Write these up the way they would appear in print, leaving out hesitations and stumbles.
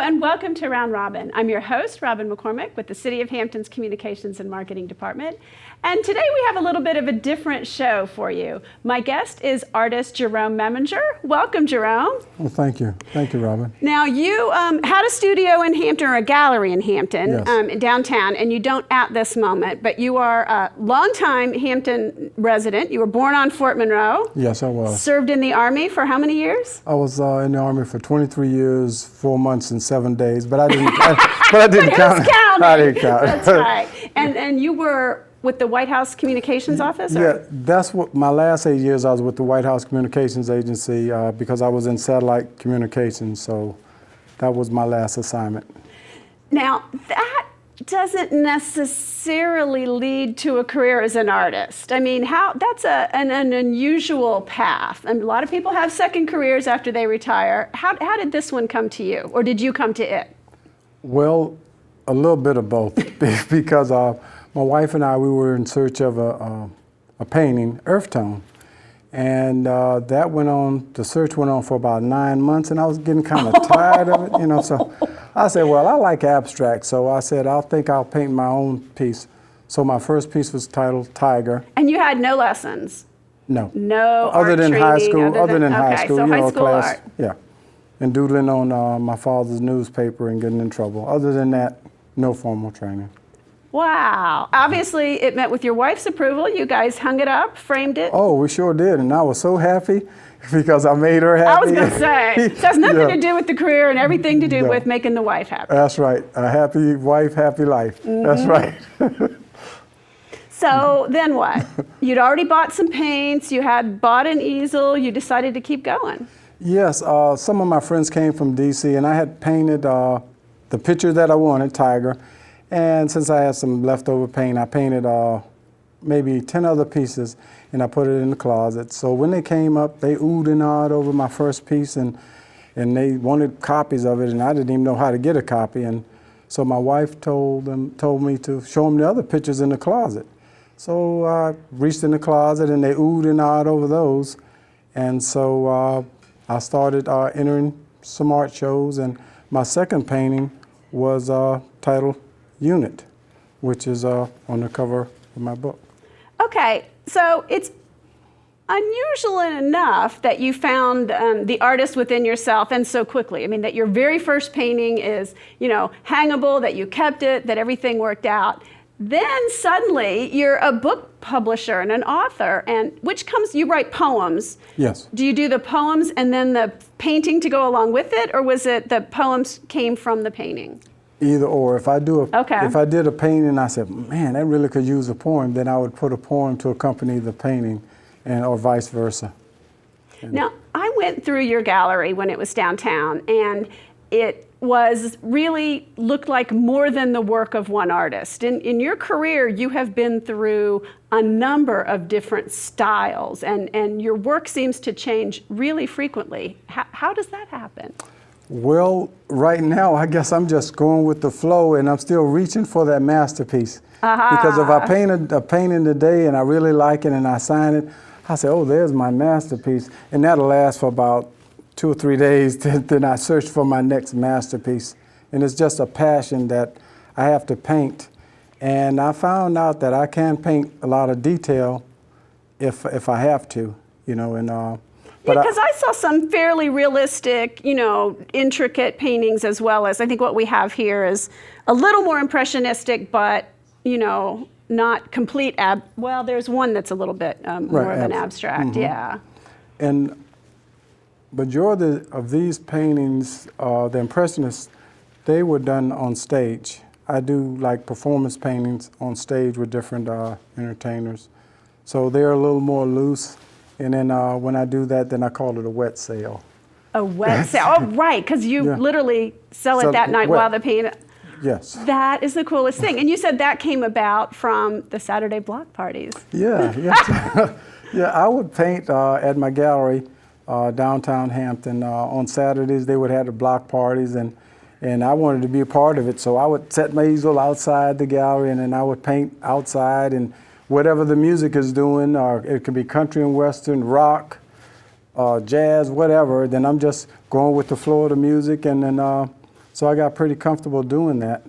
and welcome to Round Robin. I'm your host, Robin McCormick, with the City of Hampton's Communications and Marketing Department. And today we have a little bit of a different show for you. My guest is artist Gerome Meminger. Welcome, Gerome. Well, thank you. Thank you, Robin. Now, you had a studio in Hampton, or a gallery in Hampton, yes. Downtown, and you don't at this moment, but you are a longtime Hampton resident. You were born on Fort Monroe. Yes, I was. Served in the Army for how many years? I was in the Army for 23 years, 4 months, and 7 days, but I didn't count. I didn't count. That's right. And you were with the White House Communications Office? Or? Yeah, that's what my last 8 years I was with the White House Communications Agency because I was in satellite communications, so that was my last assignment. Now, that doesn't necessarily lead to a career as an artist. I mean, that's an unusual path. And a lot of people have second careers after they retire. How did this one come to you, or did you come to it? Well, a little bit of both, because my wife and I, we were in search of a painting, earth tone, and that went on. The search went on for about 9 months, and I was getting kind of tired of it, you know. So I said, well, I like abstract, so I said, I think I'll paint my own piece. So my first piece was titled Tiger. And you had no lessons? No. No other art than training, high school. Other than high okay, school, so you high know, school class. art. Yeah, and doodling on my father's newspaper and getting in trouble. Other than that, no formal training. Wow. Obviously, it met with your wife's approval. You guys hung it up, framed it. Oh, we sure did, and I was so happy because I made her happy. I was going to say, it has nothing Yeah. to do with the career and everything to do No. with making the wife happy. That's right. A happy wife, happy life. That's right. So then what? You'd already bought some paints, you had bought an easel, you decided to keep going. Yes, some of my friends came from D.C., and I had painted the picture that I wanted, Tiger. And since I had some leftover paint, I painted maybe 10 other pieces, and I put it in the closet. So when they came up, they oohed and awed over my first piece, and they wanted copies of it, and I didn't even know how to get a copy. And so my wife told me to show them the other pictures in the closet. So I reached in the closet, and they oohed and awed over those. And so I started entering some art shows, and my second painting was titled Unit, which is on the cover of my book. Okay, so it's unusual enough that you found the artist within yourself, and so quickly. I mean, that your very first painting is, hangable, that you kept it, that everything worked out. Then suddenly you're a book publisher and an author, and you write poems. Yes. Do you do the poems and then the painting to go along with it, or was it the poems came from the painting? Either or. If I did a painting and I said, man, that really could use a poem, then I would put a poem to accompany the painting, or vice versa. Now, I went through your gallery when it was downtown, and it looked like more than the work of one artist. In your career, you have been through a number of different styles, and your work seems to change really frequently. How does that happen? Well, right now, I guess I'm just going with the flow, and I'm still reaching for that masterpiece. Because if I paint a painting today and I really like it and I sign it, I say, oh, there's my masterpiece. And that'll last for about 2 or 3 days, then I search for my next masterpiece. And it's just a passion that I have to paint. And I found out that I can paint a lot of detail if I have to, Because I saw some fairly realistic, intricate paintings, as well as I think what we have here is a little more impressionistic, but, not complete well, there's one that's a little bit more of an abstract, yeah. And majority of these paintings, the Impressionists, they were done on stage. I do like performance paintings on stage with different entertainers. So they're a little more loose. And then when I do that, then I call it a wet sale. A wet sale. Oh, right, because you literally sell it that night while the paint. Yes. That is the coolest thing. And you said that came about from the Saturday block parties. Yeah, yeah. I would paint at my gallery downtown Hampton. On Saturdays, they would have the block parties, and I wanted to be a part of it. So I would set my easel outside the gallery, and then I would paint outside, and whatever the music is doing, or it could be country and western, rock, jazz, whatever, then I'm just going with the flow of the music, and then So I got pretty comfortable doing that.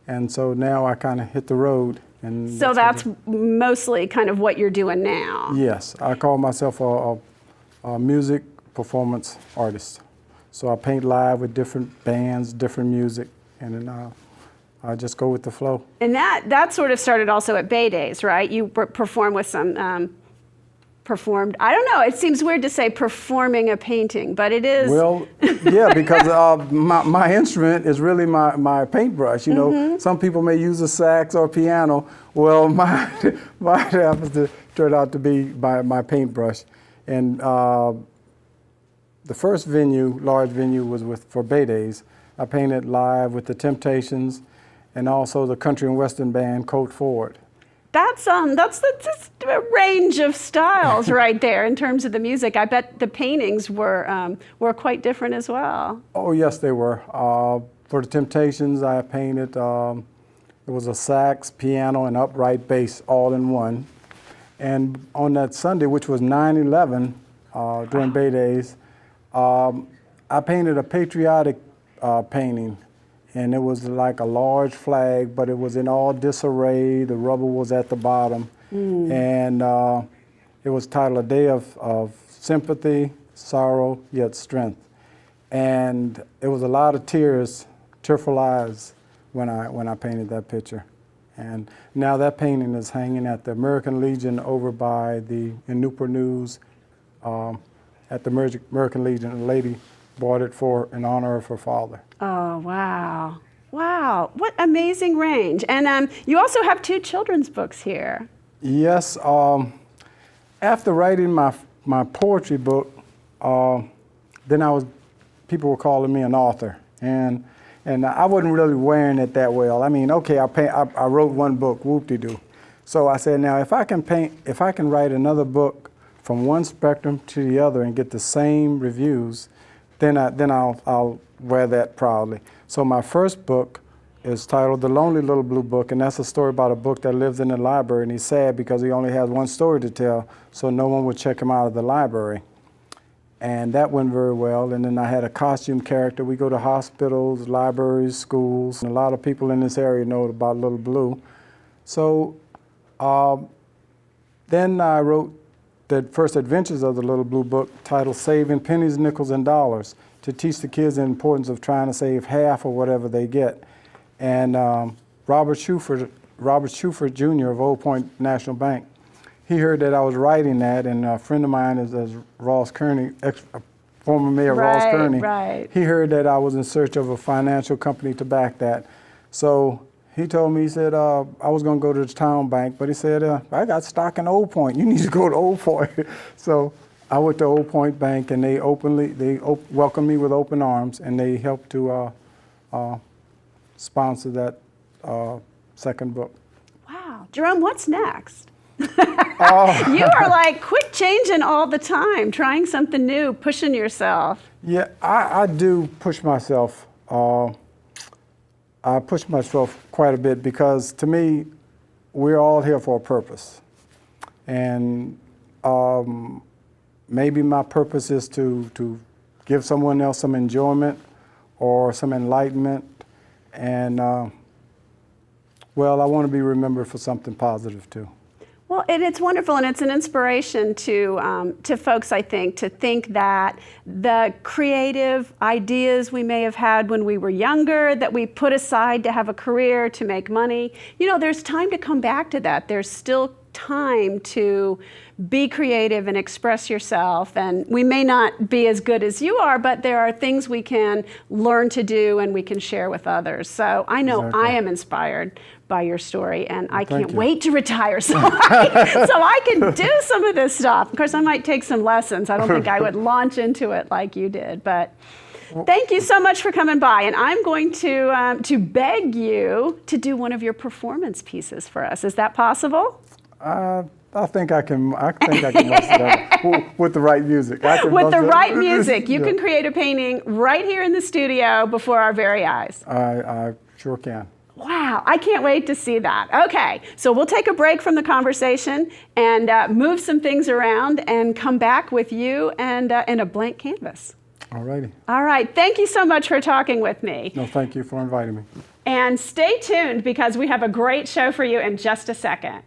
And so now I kind of hit the road. And So that's mostly kind of what you're doing now. Yes, I call myself a music performance artist. So I paint live with different bands, different music, and then I just go with the flow. And that sort of started also at Bay Days, right? You perform with some, performed, I don't know, it seems weird to say performing a painting, but it is. Well, yeah, because my instrument is really my paintbrush. You know, some people may use a sax or piano. Well, mine happens to turn out to be my paintbrush. And the first venue, large venue, was for Bay Days. I painted live with the Temptations and also the country and western band Colt Ford. That's a range of styles right there in terms of the music. I bet the paintings were quite different as well. Oh yes, they were. For the Temptations, I painted. It was a sax, piano, and upright bass all in one. And on that Sunday, which was 9/11, during Bay Days, I painted a patriotic painting. And it was like a large flag, but it was in all disarray. The rubber was at the bottom. And it was titled A Day of Sympathy, Sorrow, Yet Strength. And it was a lot of tears, tearful eyes when I painted that picture. And now that painting is hanging at the American Legion over by in Newport News at the American Legion. A lady bought it in honor of her father. Oh, wow. Wow, what amazing range. And you also have 2 children's books here. Yes, after writing my poetry book, then people were calling me an author. And I wasn't really wearing it that well. I mean, okay, I wrote one book, whoop-de-doo. So I said, now if I can write another book from one spectrum to the other and get the same reviews, then I'll wear that proudly. So my first book is titled The Lonely Little Blue Book, and that's a story about a book that lives in the library, and he's sad because he only has one story to tell, so no one would check him out of the library. And that went very well. And then I had a costume character. We go to hospitals, libraries, schools, and a lot of people in this area know about Little Blue. So then I wrote the first adventures of the Little Blue Book, titled Saving Pennies, Nickels, and Dollars, to teach the kids the importance of trying to save half or whatever they get. And Robert Shuford Jr. of Old Point National Bank, he heard that I was writing that, and a friend of mine is Ross Kearney, former mayor Ross Kearney. Right. He heard that I was in search of a financial company to back that. So he told me, he said, I was going to go to the town bank, but he said, I got stock in Old Point. You need to go to Old Point. So I went to Old Point Bank, and they welcomed me with open arms, and they helped to sponsor that second book. Wow. Gerome, what's next? You are like quick changing all the time, trying something new, pushing yourself. Yeah, I do push myself. I push myself quite a bit because to me, we're all here for a purpose. And maybe my purpose is to give someone else some enjoyment or some enlightenment. And well, I want to be remembered for something positive too. Well, and it's wonderful, and it's an inspiration to folks, I think, to think that the creative ideas we may have had when we were younger, that we put aside to have a career, to make money, there's time to come back to that. There's still time to be creative and express yourself. And we may not be as good as you are, but there are things we can learn to do and we can share with others. So I know I am inspired by your story, and I can't wait to retire so I can do some of this stuff. Of course, I might take some lessons. I don't think I would launch into it like you did, but thank you so much for coming by. And I'm going to beg you to do one of your performance pieces for us. Is that possible? I think I can bust it up with the right music. With the right music, you can create a painting right here in the studio before our very eyes. I sure can. Wow, I can't wait to see that. Okay, so we'll take a break from the conversation and move some things around and come back with you and a blank canvas. All righty. All right. Thank you so much for talking with me. No, thank you for inviting me. And stay tuned because we have a great show for you in just a second.